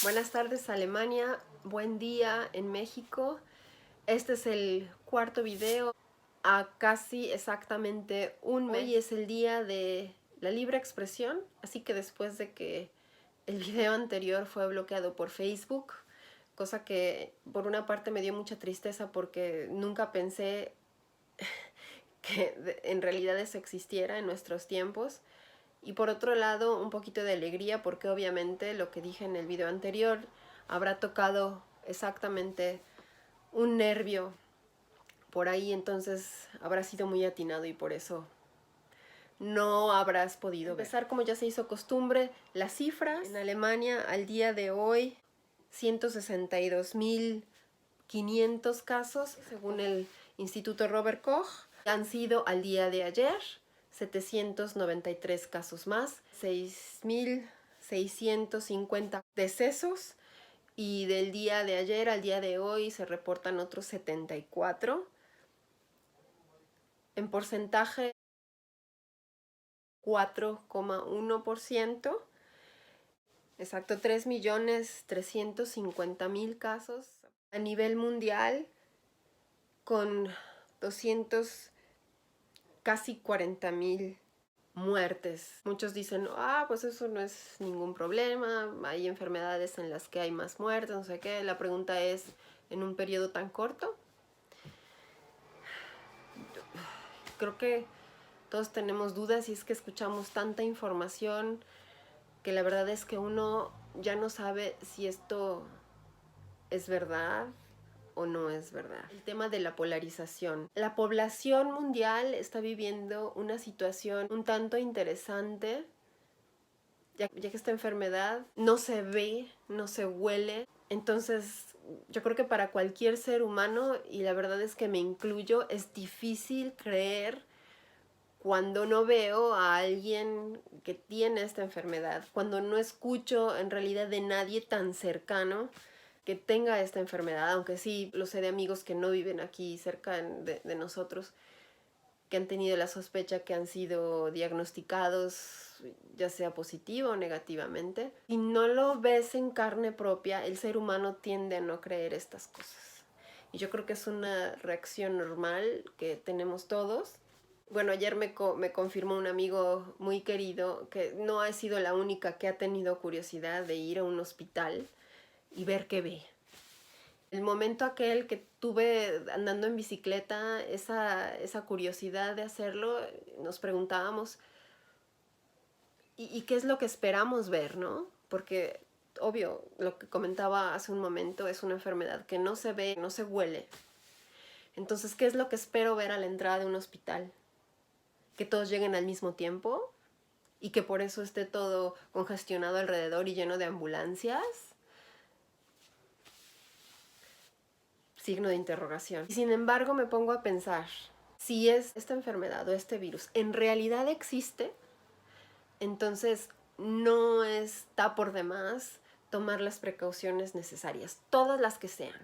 Buenas tardes Alemania, buen día en México. Este es el cuarto video a casi exactamente un mes. Hoy es el día de la libre expresión, así que después de que el video anterior fue bloqueado por Facebook, cosa que por una parte me dio mucha tristeza porque nunca pensé que en realidad eso existiera en nuestros tiempos. Y por otro lado, un poquito de alegría porque obviamente lo que dije en el video anterior habrá tocado exactamente un nervio por ahí, entonces habrá sido muy atinado y por eso no habrás podido empezar como ya se hizo costumbre. Las cifras en Alemania al día de hoy, 162.500 casos según el Instituto Robert Koch. Han sido al día de ayer 793 casos más, 6.650 decesos y del día de ayer al día de hoy se reportan otros 74. En porcentaje 4,1%. Exacto, 3.350.000 casos a nivel mundial con 200, casi 40.000 muertes. Muchos dicen, pues eso no es ningún problema, hay enfermedades en las que hay más muertes, no sé qué. La pregunta es, ¿en un periodo tan corto? Creo que todos tenemos dudas y es que escuchamos tanta información que la verdad es que uno ya no sabe si esto es verdad o no es verdad. El tema de la polarización. La población mundial está viviendo una situación un tanto interesante, ya que esta enfermedad no se ve, no se huele. Entonces, yo creo que para cualquier ser humano, y la verdad es que me incluyo, es difícil creer cuando no veo a alguien que tiene esta enfermedad, cuando no escucho en realidad de nadie tan cercano que tenga esta enfermedad, aunque sí lo sé de amigos que no viven aquí cerca de nosotros, que han tenido la sospecha que han sido diagnosticados, ya sea positivo o negativamente. Si no lo ves en carne propia, el ser humano tiende a no creer estas cosas. Y yo creo que es una reacción normal que tenemos todos. Bueno, ayer me confirmó un amigo muy querido que no ha sido la única que ha tenido curiosidad de ir a un hospital y ver qué ve. El momento aquel que tuve andando en bicicleta, esa curiosidad de hacerlo, nos preguntábamos, ¿y qué es lo que esperamos ver, no? Porque, obvio, lo que comentaba hace un momento es una enfermedad que no se ve, no se huele. Entonces, ¿qué es lo que espero ver a la entrada de un hospital? ¿Que todos lleguen al mismo tiempo? ¿Y que por eso esté todo congestionado alrededor y lleno de ambulancias? Signo de interrogación. Y sin embargo me pongo a pensar, si esta enfermedad o este virus en realidad existe, entonces no está por demás tomar las precauciones necesarias, todas las que sean.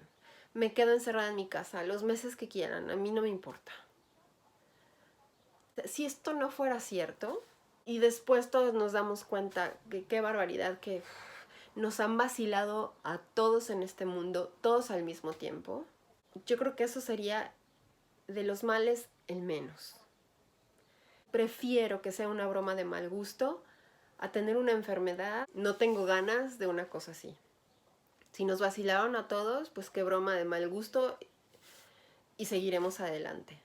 Me quedo encerrada en mi casa los meses que quieran, a mí no me importa. Si esto no fuera cierto, y después todos nos damos cuenta que qué barbaridad que nos han vacilado a todos en este mundo, todos al mismo tiempo, yo creo que eso sería de los males el menos. Prefiero que sea una broma de mal gusto a tener una enfermedad. No tengo ganas de una cosa así. Si nos vacilaron a todos, pues qué broma de mal gusto y seguiremos adelante.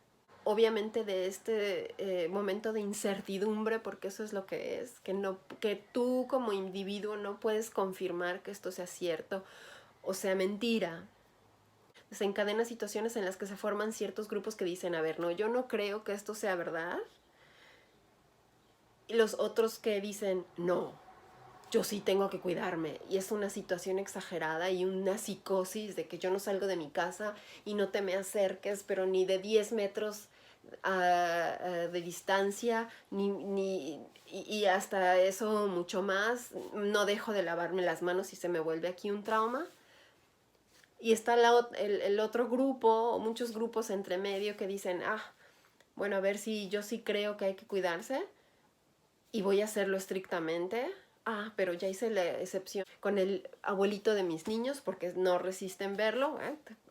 Obviamente de este momento de incertidumbre, porque eso es lo que es, que tú como individuo no puedes confirmar que esto sea cierto o sea mentira. Desencadena situaciones en las que se forman ciertos grupos que dicen, a ver, no, yo no creo que esto sea verdad. Y los otros que dicen, no, yo sí tengo que cuidarme. Y es una situación exagerada y una psicosis de que yo no salgo de mi casa y no te me acerques, pero ni de 10 metros de distancia, y hasta eso mucho más. No dejo de lavarme las manos y se me vuelve aquí un trauma. Y está el otro grupo, o muchos grupos entre medio que dicen, bueno, a ver si yo sí creo que hay que cuidarse y voy a hacerlo estrictamente. Pero ya hice la excepción con el abuelito de mis niños porque no resisten verlo.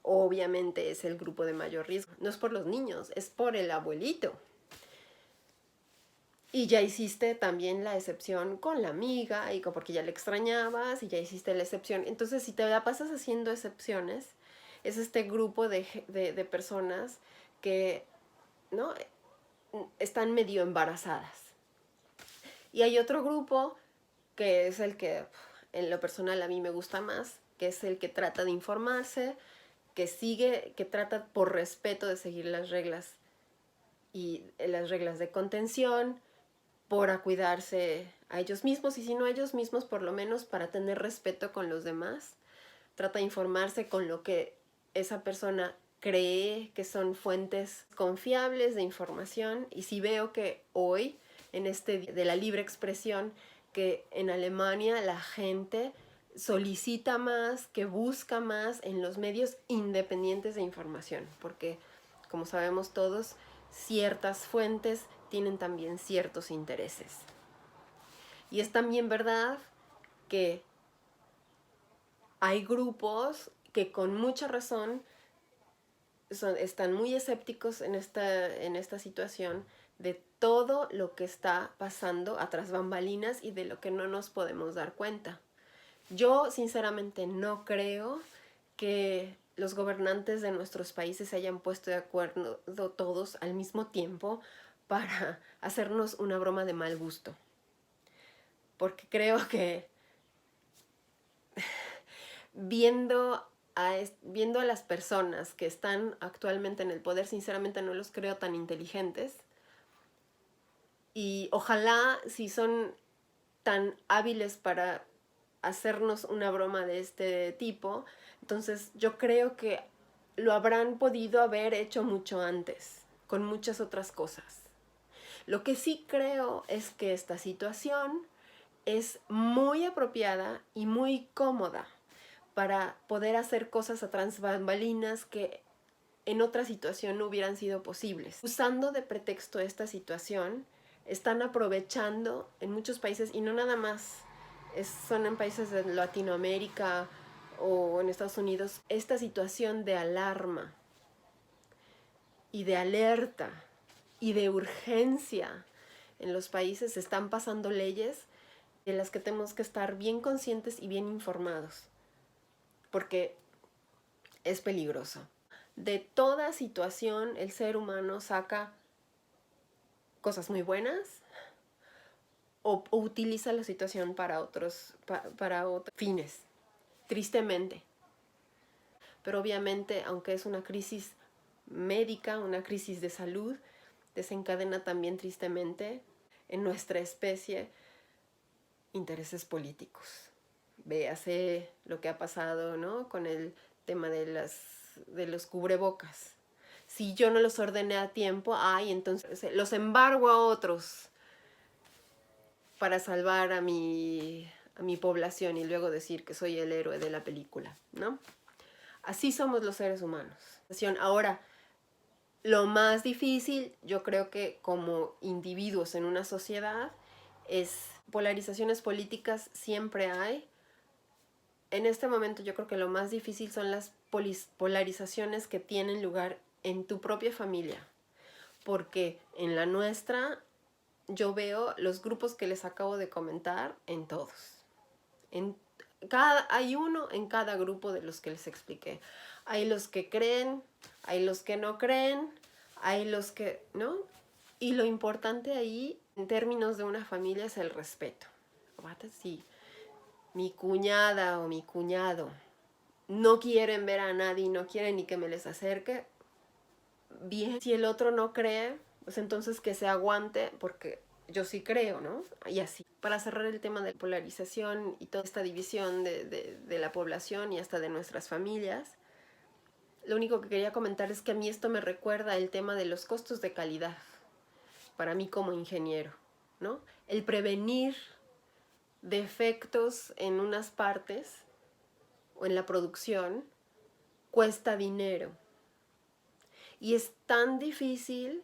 Obviamente es el grupo de mayor riesgo. No es por los niños, es por el abuelito. Y ya hiciste también la excepción con la amiga, y porque ya le extrañabas, y ya hiciste la excepción. Entonces, si te la pasas haciendo excepciones, es este grupo de personas que, ¿no?, están medio embarazadas. Y hay otro grupo que es el que en lo personal a mí me gusta más, que es el que trata de informarse, que trata por respeto de seguir las reglas y las reglas de contención, por cuidarse a ellos mismos, y si no a ellos mismos, por lo menos para tener respeto con los demás. Trata de informarse con lo que esa persona cree que son fuentes confiables de información. Y si veo que hoy, en este de la libre expresión, que en Alemania la gente solicita más, que busca más en los medios independientes de información, porque como sabemos todos, ciertas fuentes tienen también ciertos intereses. Y es también verdad que hay grupos que con mucha razón están muy escépticos en esta situación de todo lo que está pasando a tras bambalinas y de lo que no nos podemos dar cuenta. Yo sinceramente no creo que los gobernantes de nuestros países se hayan puesto de acuerdo todos al mismo tiempo para hacernos una broma de mal gusto. Porque creo que viendo a las personas que están actualmente en el poder, sinceramente no los creo tan inteligentes. Y ojalá, si son tan hábiles para hacernos una broma de este tipo, entonces yo creo que lo habrán podido haber hecho mucho antes, con muchas otras cosas. Lo que sí creo es que esta situación es muy apropiada y muy cómoda para poder hacer cosas a tras bambalinas que en otra situación no hubieran sido posibles. Usando de pretexto esta situación, están aprovechando en muchos países, y no nada más son en países de Latinoamérica o en Estados Unidos, esta situación de alarma y de alerta y de urgencia. En los países se están pasando leyes de las que tenemos que estar bien conscientes y bien informados, porque es peligroso. De toda situación el ser humano saca cosas muy buenas o utiliza la situación para otros fines, tristemente. Pero obviamente, aunque es una crisis médica, una crisis de salud, desencadena también tristemente en nuestra especie intereses políticos. Véase lo que ha pasado, ¿no?, con el tema de los cubrebocas. Si yo no los ordené a tiempo, entonces los embargo a otros para salvar a mi población y luego decir que soy el héroe de la película, ¿no? Así somos los seres humanos. Ahora, lo más difícil, yo creo que como individuos en una sociedad, es polarizaciones políticas, siempre hay. En este momento yo creo que lo más difícil son las polarizaciones que tienen lugar en tu propia familia, porque en la nuestra yo veo los grupos que les acabo de comentar en todos. Hay uno en cada grupo de los que les expliqué. Hay los que creen, hay los que no creen, hay los que, ¿no? Y lo importante ahí, en términos de una familia, es el respeto. Si mi cuñada o mi cuñado no quieren ver a nadie, no quieren ni que me les acerque, bien. Si el otro no cree, pues entonces que se aguante, porque yo sí creo, ¿no? Y así. Para cerrar el tema de polarización y toda esta división de la población y hasta de nuestras familias, lo único que quería comentar es que a mí esto me recuerda el tema de los costos de calidad, para mí como ingeniero, ¿no? El prevenir defectos en unas partes o en la producción cuesta dinero. Y es tan difícil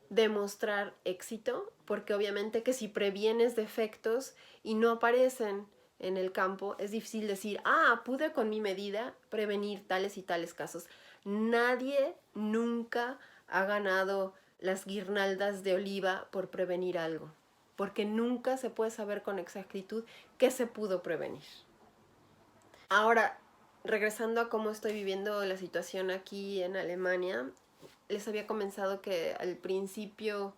demostrar éxito, porque obviamente que si previenes defectos y no aparecen en el campo, es difícil decir, pude con mi medida prevenir tales y tales casos. Nadie nunca ha ganado las guirnaldas de oliva por prevenir algo, porque nunca se puede saber con exactitud qué se pudo prevenir. Ahora, regresando a cómo estoy viviendo la situación aquí en Alemania, les había comenzado que al principio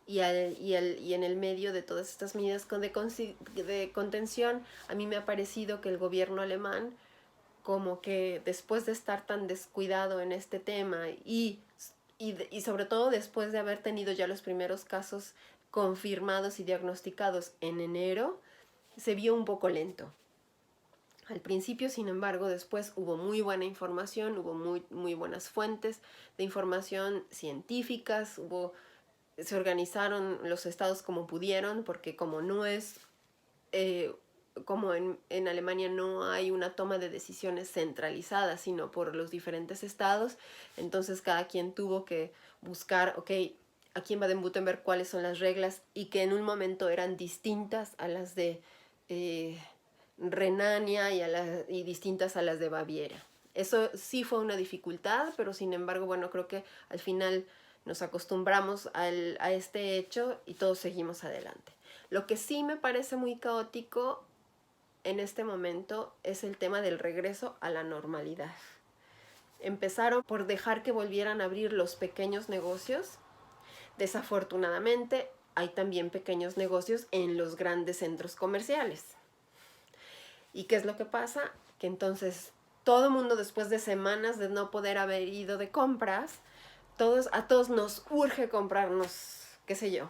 y en el medio de todas estas medidas de contención, a mí me ha parecido que el gobierno alemán, como que después de estar tan descuidado en este tema y sobre todo después de haber tenido ya los primeros casos confirmados y diagnosticados en enero, se vio un poco lento. Al principio, sin embargo, después hubo muy buena información, hubo muy buenas fuentes de información científicas, se organizaron los estados como pudieron, porque como no es, como en Alemania no hay una toma de decisiones centralizada, sino por los diferentes estados, entonces cada quien tuvo que buscar, aquí en Baden-Württemberg cuáles son las reglas, y que en un momento eran distintas a las de Renania y distintas a las de Baviera. Eso sí fue una dificultad, pero sin embargo, bueno, creo que al final nos acostumbramos a este hecho y todos seguimos adelante. Lo que sí me parece muy caótico en este momento es el tema del regreso a la normalidad. Empezaron por dejar que volvieran a abrir los pequeños negocios. Desafortunadamente, hay también pequeños negocios en los grandes centros comerciales. ¿Y qué es lo que pasa? Que entonces todo el mundo, después de semanas de no poder haber ido de compras, a todos nos urge comprarnos, qué sé yo,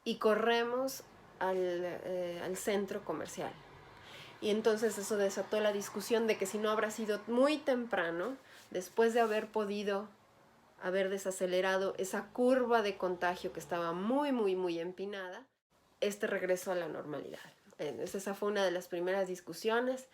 y corremos al centro comercial. Y entonces eso desató la discusión de que si no habrá sido muy temprano, después de haber podido haber desacelerado esa curva de contagio que estaba muy empinada, este regreso a la normalidad. Esa fue una de las primeras discusiones.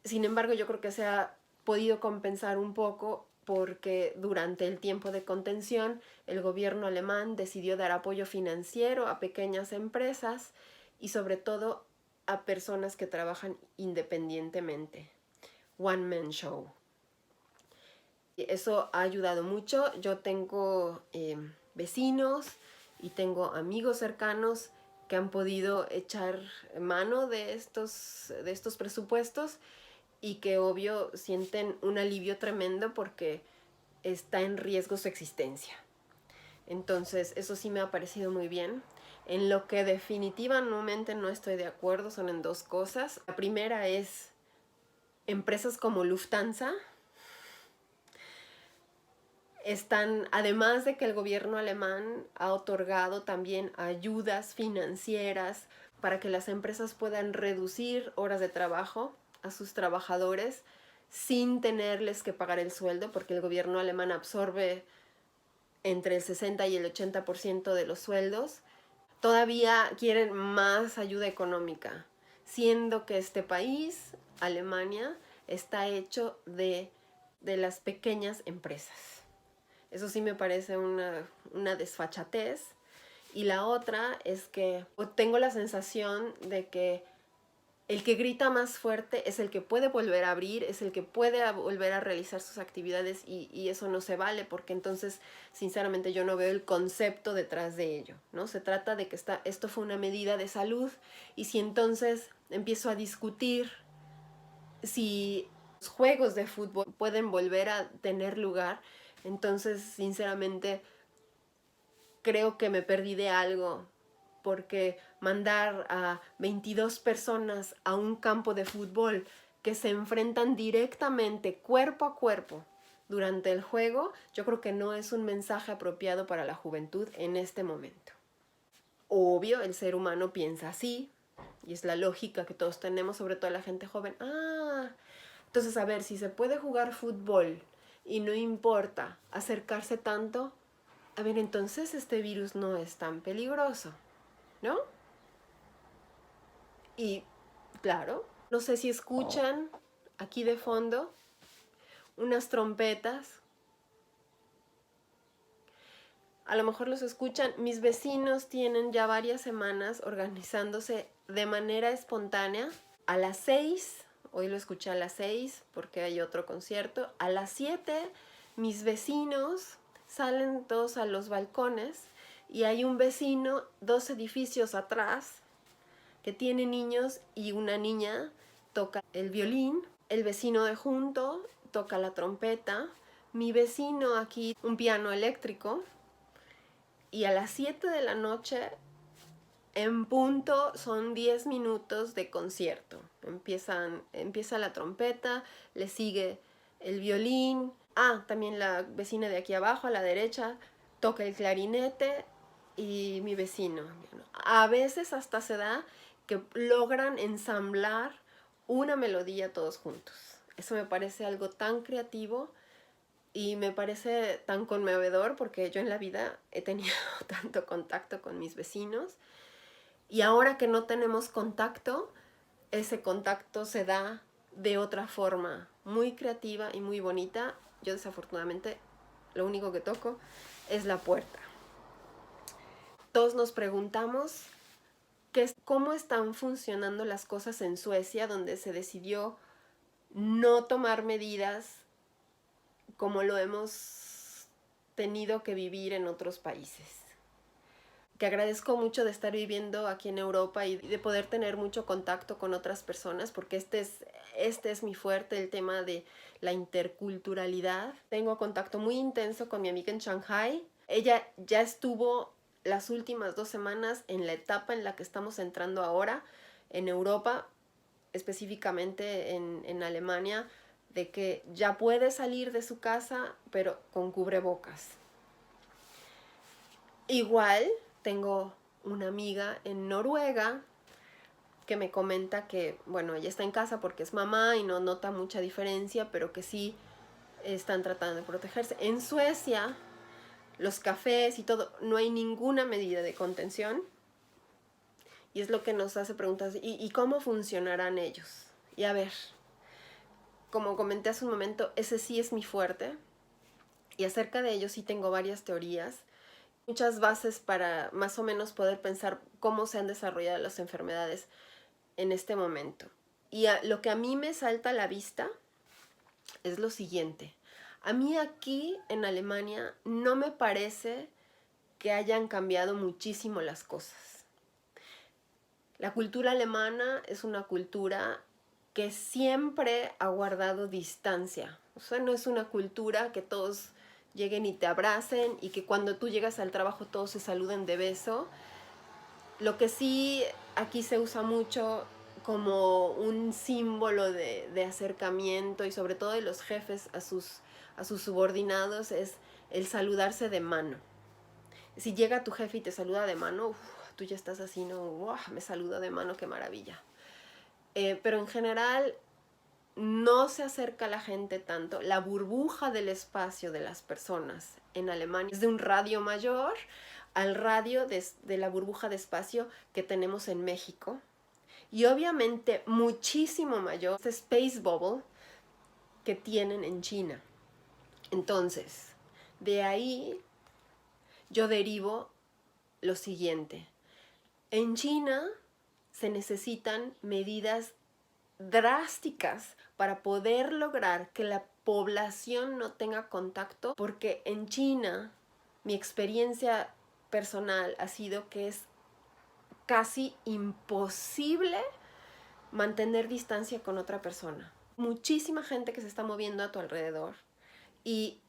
Sin embargo, yo creo que se ha podido compensar un poco porque durante el tiempo de contención el gobierno alemán decidió dar apoyo financiero a pequeñas empresas y sobre todo a personas que trabajan independientemente. One man show. Eso ha ayudado mucho. Yo tengo vecinos y tengo amigos cercanos que han podido echar mano de estos presupuestos y que obvio sienten un alivio tremendo porque está en riesgo su existencia. Entonces eso sí me ha parecido muy bien. En lo que definitivamente no estoy de acuerdo son en dos cosas. La primera es empresas como Lufthansa están, además de que el gobierno alemán ha otorgado también ayudas financieras para que las empresas puedan reducir horas de trabajo a sus trabajadores sin tenerles que pagar el sueldo, porque el gobierno alemán absorbe entre el 60 y el 80% de los sueldos. Todavía quieren más ayuda económica, siendo que este país, Alemania, está hecho de las pequeñas empresas. Eso sí me parece una desfachatez. Y la otra es que tengo la sensación de que el que grita más fuerte es el que puede volver a abrir, es el que puede volver a realizar sus actividades y eso no se vale porque entonces, sinceramente, yo no veo el concepto detrás de ello, ¿no? Se trata de que esto fue una medida de salud y si entonces empiezo a discutir si los juegos de fútbol pueden volver a tener lugar, entonces, sinceramente, creo que me perdí de algo, porque mandar a 22 personas a un campo de fútbol que se enfrentan directamente, cuerpo a cuerpo, durante el juego, yo creo que no es un mensaje apropiado para la juventud en este momento. Obvio, el ser humano piensa así, y es la lógica que todos tenemos, sobre todo la gente joven. Entonces, a ver, si se puede jugar fútbol y no importa acercarse tanto, a ver, entonces este virus no es tan peligroso, ¿no? Y claro, no sé si escuchan aquí de fondo unas trompetas. a lo mejor los escuchan, mis vecinos tienen ya varias semanas organizándose de manera espontánea. A las 6, hoy lo escuché a las 6 porque hay otro concierto, a las 7 mis vecinos salen todos a los balcones y hay un vecino 2 edificios atrás que tiene niños y una niña toca el violín, el vecino de junto toca la trompeta, mi vecino aquí un piano eléctrico, y a las 7 de la noche en punto son 10 minutos de concierto. Empieza la trompeta, le sigue el violín. También la vecina de aquí abajo a la derecha toca el clarinete y mi vecino. A veces hasta se da que logran ensamblar una melodía todos juntos. Eso me parece algo tan creativo y me parece tan conmovedor porque yo en la vida he tenido tanto contacto con mis vecinos y ahora que no tenemos contacto, ese contacto se da de otra forma, muy creativa y muy bonita. Yo desafortunadamente lo único que toco es la puerta. Todos nos preguntamos cómo están funcionando las cosas en Suecia, donde se decidió no tomar medidas como lo hemos tenido que vivir en otros países. Que agradezco mucho de estar viviendo aquí en Europa y de poder tener mucho contacto con otras personas, porque este es mi fuerte, el tema de la interculturalidad. Tengo contacto muy intenso con mi amiga en Shanghai. Ella ya estuvo las últimas 2 semanas en la etapa en la que estamos entrando ahora en Europa, específicamente en Alemania, de que ya puede salir de su casa, pero con cubrebocas. Igual tengo una amiga en Noruega que me comenta que, bueno, ella está en casa porque es mamá y no nota mucha diferencia, pero que sí están tratando de protegerse. En Suecia, los cafés y todo, no hay ninguna medida de contención. Y es lo que nos hace preguntas, ¿y cómo funcionarán ellos? Y a ver, como comenté hace un momento, ese sí es mi fuerte. Y acerca de ello sí tengo varias teorías, muchas bases para más o menos poder pensar cómo se han desarrollado las enfermedades en este momento. Y lo que a mí me salta a la vista es lo siguiente. A mí aquí en Alemania no me parece que hayan cambiado muchísimo las cosas. La cultura alemana es una cultura que siempre ha guardado distancia. O sea, no es una cultura que todos lleguen y te abracen y que cuando tú llegas al trabajo todos se saluden de beso. Lo que sí aquí se usa mucho como un símbolo de acercamiento y sobre todo de los jefes a sus subordinados es el saludarse de mano. Si llega tu jefe y te saluda de mano, tú ya estás así, ¿no? ¡Wow! Me saluda de mano, qué maravilla. Pero en general no se acerca a la gente tanto. La burbuja del espacio de las personas en Alemania es de un radio mayor al radio de la burbuja de espacio que tenemos en México. Y obviamente muchísimo mayor este space bubble que tienen en China. Entonces, de ahí yo derivo lo siguiente. En China se necesitan medidas drásticas para poder lograr que la población no tenga contacto, porque en China mi experiencia personal ha sido que es casi imposible mantener distancia con otra persona. Muchísima gente que se está moviendo a tu alrededor y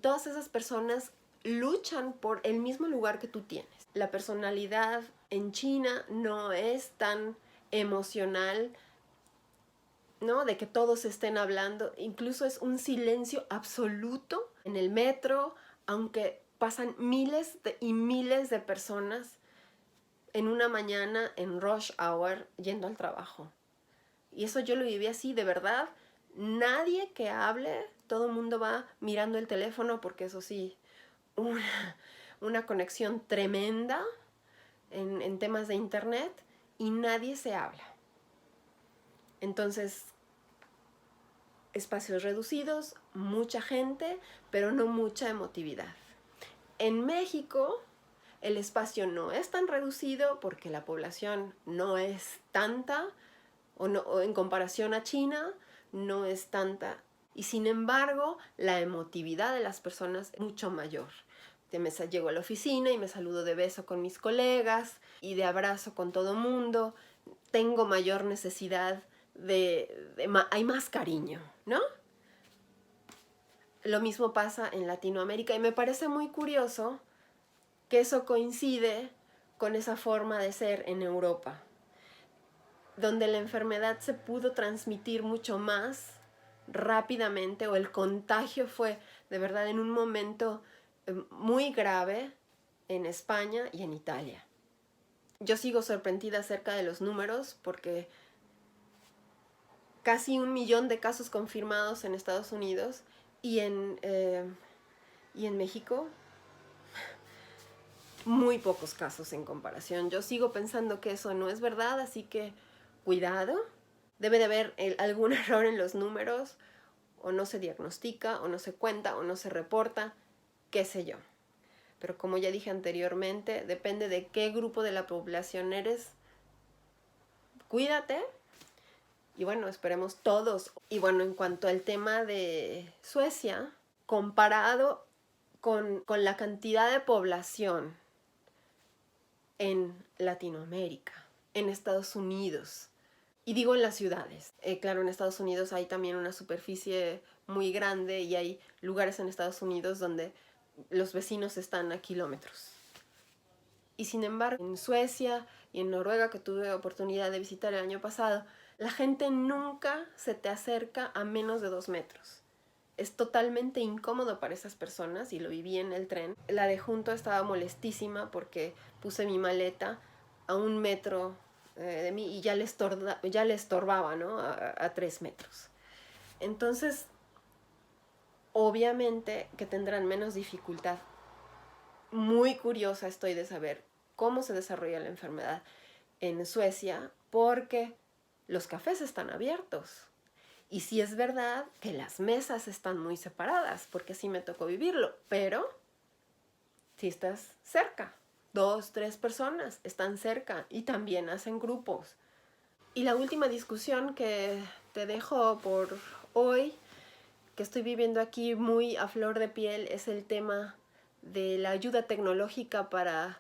todas esas personas luchan por el mismo lugar que tú tienes. La personalidad en China no es tan emocional, ¿no? De que todos estén hablando, incluso es un silencio absoluto en el metro, aunque pasan miles y miles de personas en una mañana en rush hour yendo al trabajo. Y eso yo lo viví así, de verdad. Nadie que hable, todo el mundo va mirando el teléfono porque eso sí, una conexión tremenda en temas de internet y nadie se habla. Entonces, espacios reducidos, mucha gente, pero no mucha emotividad. En México el espacio no es tan reducido porque la población no es tanta, o en comparación a China, no es tanta. Y sin embargo, la emotividad de las personas es mucho mayor. Llego a la oficina y me saludo de beso con mis colegas y de abrazo con todo mundo. Tengo mayor necesidad hay más cariño, ¿no? Lo mismo pasa en Latinoamérica y me parece muy curioso que eso coincide con esa forma de ser en Europa, donde la enfermedad se pudo transmitir mucho más rápidamente, o el contagio fue de verdad en un momento muy grave en España y en Italia. Yo sigo sorprendida acerca de los números porque casi 1 millón de casos confirmados en Estados Unidos y en México muy pocos casos en comparación. Yo sigo pensando que eso no es verdad, así que cuidado. Debe de haber algún error en los números, o no se diagnostica, o no se cuenta, o no se reporta, qué sé yo. Pero como ya dije anteriormente, depende de qué grupo de la población eres. Cuídate. Y bueno, esperemos todos. Y bueno, en cuanto al tema de Suecia, comparado con la cantidad de población en Latinoamérica, en Estados Unidos, y digo en las ciudades. Claro, en Estados Unidos hay también una superficie muy grande y hay lugares en Estados Unidos donde los vecinos están a kilómetros. Y sin embargo, en Suecia y en Noruega, que tuve oportunidad de visitar el año pasado, la gente nunca se te acerca a menos de 2 metros. Es totalmente incómodo para esas personas y lo viví en el tren. La de junto estaba molestísima porque puse mi maleta a 1 metro de mí y ya le estorbaba, ¿no? A 3 metros. Entonces, obviamente que tendrán menos dificultad. Muy curiosa estoy de saber cómo se desarrolla la enfermedad en Suecia porque los cafés están abiertos. Y sí es verdad que las mesas están muy separadas, porque sí me tocó vivirlo, pero si estás cerca, 2, 3 personas están cerca y también hacen grupos. Y la última discusión que te dejo por hoy, que estoy viviendo aquí muy a flor de piel, es el tema de la ayuda tecnológica para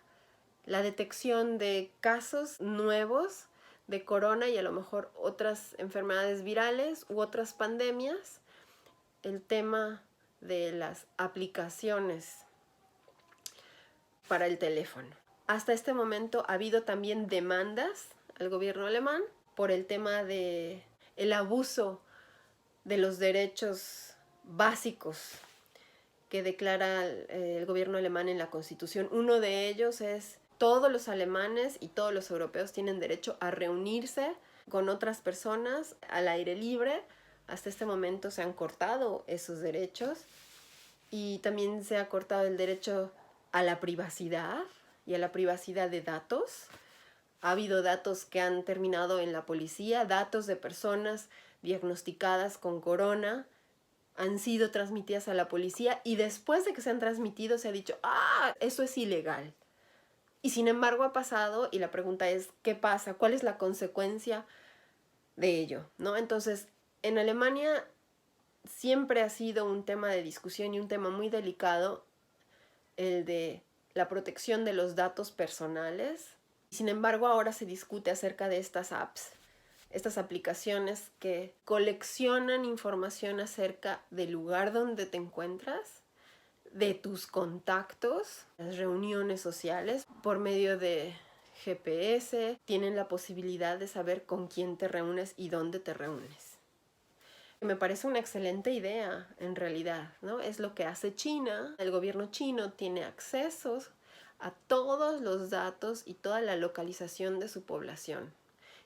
la detección de casos nuevos de corona y a lo mejor otras enfermedades virales u otras pandemias. El tema de las aplicaciones para el teléfono. Hasta este momento ha habido también demandas al gobierno alemán por el tema de el abuso de los derechos básicos que declara el gobierno alemán en la Constitución. Uno de ellos es: todos los alemanes y todos los europeos tienen derecho a reunirse con otras personas al aire libre. Hasta este momento se han cortado esos derechos y también se ha cortado el derecho a la privacidad y a la privacidad de datos. Ha habido datos que han terminado en la policía, datos de personas diagnosticadas con corona han sido transmitidas a la policía y después de que se han transmitido se ha dicho: eso es ilegal. Y sin embargo ha pasado, y la pregunta es: ¿qué pasa? ¿Cuál es la consecuencia de ello? ¿No? Entonces, en Alemania siempre ha sido un tema de discusión y un tema muy delicado el de la protección de los datos personales. Sin embargo, ahora se discute acerca de estas apps, estas aplicaciones que coleccionan información acerca del lugar donde te encuentras, de tus contactos, las reuniones sociales, por medio de GPS, tienen la posibilidad de saber con quién te reúnes y dónde te reúnes. Me parece una excelente idea, en realidad, ¿no? Es lo que hace China. El gobierno chino tiene accesos a todos los datos y toda la localización de su población.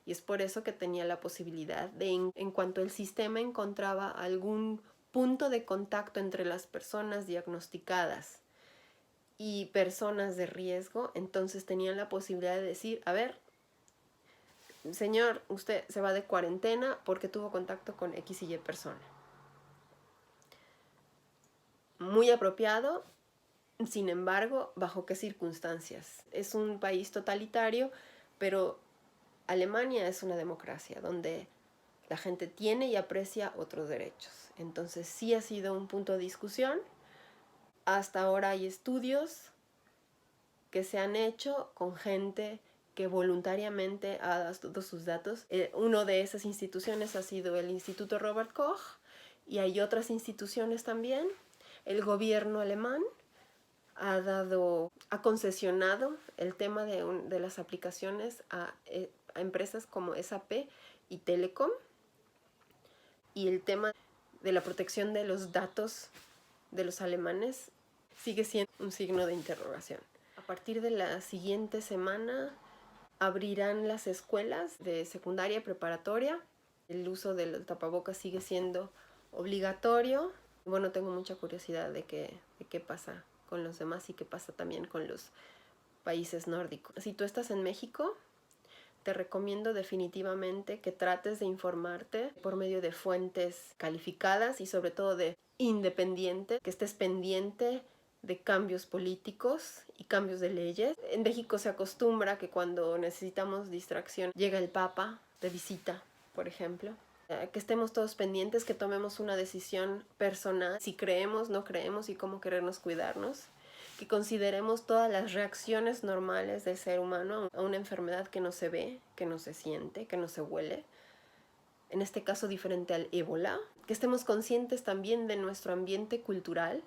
Y es por eso que tenía la posibilidad de, en cuanto el sistema encontraba algún punto de contacto entre las personas diagnosticadas y personas de riesgo, entonces tenían la posibilidad de decir: a ver, señor, usted se va de cuarentena porque tuvo contacto con X y Y persona. Muy apropiado Sin embargo, ¿bajo qué circunstancias? Es un país totalitario, pero Alemania es una democracia donde la gente tiene y aprecia otros derechos. Entonces sí ha sido un punto de discusión. Hasta ahora hay estudios que se han hecho con gente que voluntariamente ha dado sus datos. Uno de esas instituciones ha sido el Instituto Robert Koch, y hay otras instituciones también. El gobierno alemán ha concesionado el tema de las aplicaciones a empresas como SAP y Telecom, y el tema de la protección de los datos de los alemanes sigue siendo un signo de interrogación. A partir de la siguiente semana abrirán las escuelas de secundaria y preparatoria. El uso del tapabocas sigue siendo obligatorio. Bueno, tengo mucha curiosidad de qué pasa con los demás y qué pasa también con los países nórdicos. Si tú estás en México, te recomiendo definitivamente que trates de informarte por medio de fuentes calificadas y sobre todo de independientes, que estés pendiente de cambios políticos y cambios de leyes. En México se acostumbra que cuando necesitamos distracción llega el Papa de visita, por ejemplo. Que estemos todos pendientes, que tomemos una decisión personal, si creemos, no creemos y cómo querernos cuidarnos. Que consideremos todas las reacciones normales del ser humano a una enfermedad que no se ve, que no se siente, que no se huele. En este caso diferente al ébola. Que estemos conscientes también de nuestro ambiente cultural,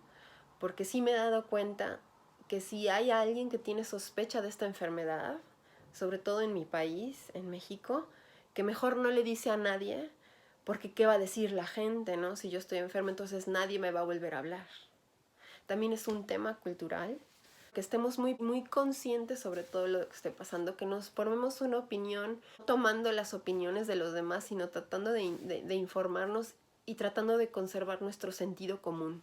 porque sí me he dado cuenta que si hay alguien que tiene sospecha de esta enfermedad, sobre todo en mi país, en México, que mejor no le dice a nadie, porque ¿qué va a decir la gente, no? Si yo estoy enferma, entonces nadie me va a volver a hablar. También es un tema cultural, que estemos muy conscientes sobre todo lo que esté pasando, que nos formemos una opinión, no tomando las opiniones de los demás, sino tratando de informarnos y tratando de conservar nuestro sentido común.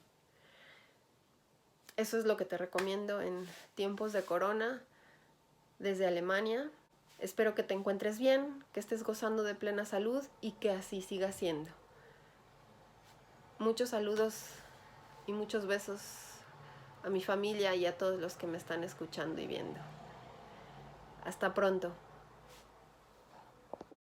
Eso es lo que te recomiendo en tiempos de corona desde Alemania. Espero que te encuentres bien, que estés gozando de plena salud y que así siga siendo. Muchos saludos y muchos besos a mi familia y a todos los que me están escuchando y viendo. Hasta pronto.